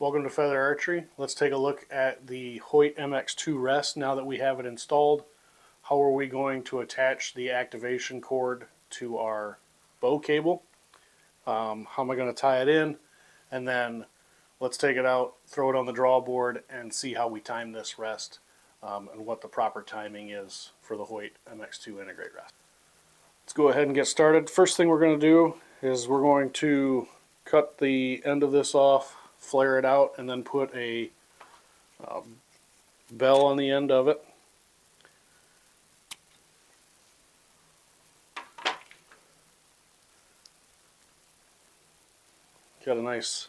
Welcome to Fether Archery. Let's take a look at the Hoyt MX2 rest now that we have it installed. How are we going to attach the activation cord to our bow cable? How am I going to tie it in? And then let's take it out, throw it on the drawboard, and see how we time this rest and what the proper timing is for the Hoyt MX2 integrate rest. Let's go ahead and get started. First thing we're going to do is we're going to cut the end of this off, flare it out, and then put a bell on the end of it. Got a nice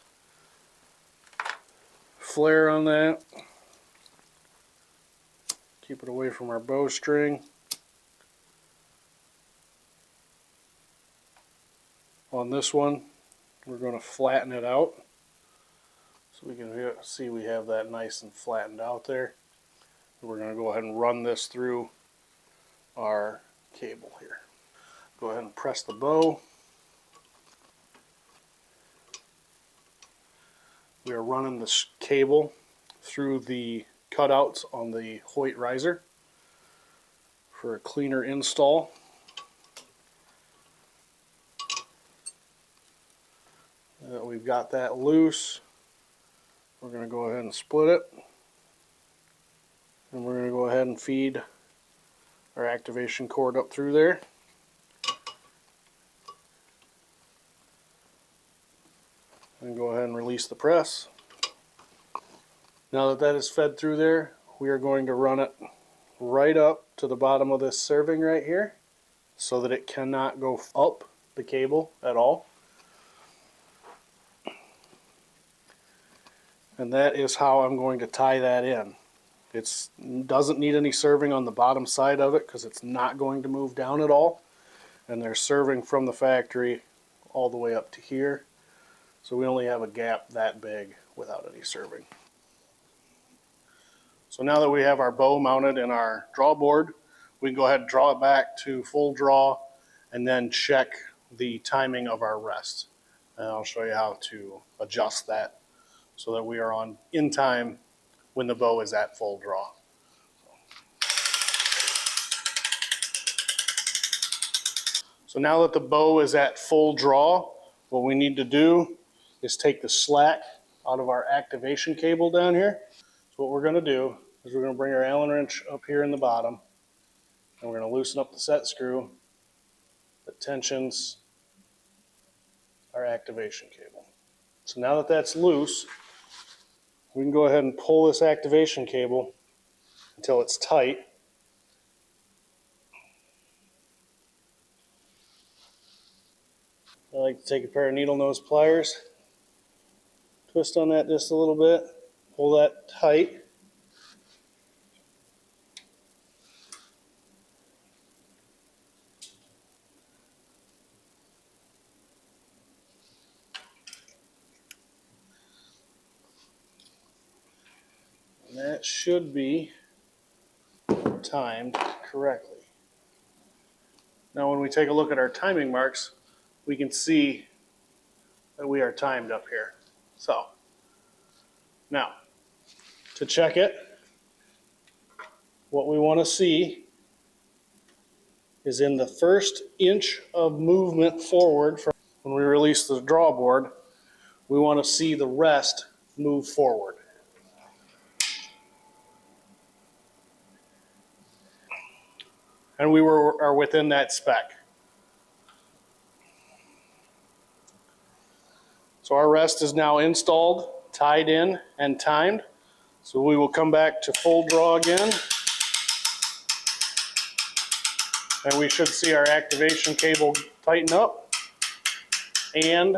flare on that. Keep it away from our bowstring. On this one, we're going to flatten it out. So we can see we have that nice and flattened out there. We're going to go ahead and run this through our cable here. Go ahead and press the bow. We are running this cable through the cutouts on the Hoyt riser for a cleaner install. We've got that loose. We're going to go ahead and split it, and we're going to go ahead and feed our activation cord up through there. And go ahead and release the press. Now that that is fed through there, we are going to run it right up to the bottom of this serving right here so that it cannot go up the cable at all. And that is how I'm going to tie that in. It doesn't need any serving on the bottom side of it because it's not going to move down at all. And they're serving from the factory all the way up to here. So we only have a gap that big without any serving. So now that we have our bow mounted in our drawboard, we can go ahead and draw it back to full draw and then check the timing of our rest. And I'll show you how to adjust that so that we are in time when the bow is at full draw. So now that the bow is at full draw, what we need to do is take the slack out of our activation cable down here. So what we're going to do is we're going to bring our Allen wrench up here in the bottom, and we're going to loosen up the set screw that tensions our activation cable. So now that that's loose, we can go ahead and pull this activation cable until it's tight. I like to take a pair of needle nose pliers, twist on that just a little bit, pull that tight. And that should be timed correctly. Now when we take a look at our timing marks, we can see that we are timed up here. So now to check it, what we want to see is in the first inch of movement forward from when we release the drawboard, we want to see the rest move forward. And we are within that spec. So our rest is now installed, tied in, and timed. So we will come back to full draw again. And we should see our activation cable tighten up and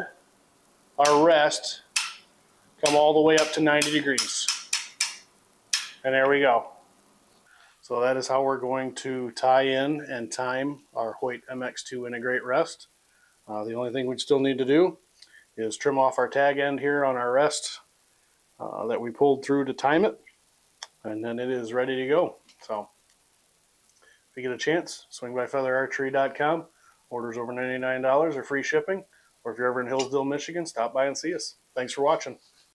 our rest come all the way up to 90 degrees. And there we go. So that is how we're going to tie in and time our Hoyt MX2 integrate rest. The only thing we'd still need to do is trim off our tag end here on our rest that we pulled through to time it, and then it is ready to go. So if you get a chance, swing by fetherarchery.com. Orders over $99 are free shipping, or if you're ever in Hillsdale, Michigan, stop by and see us. Thanks for watching.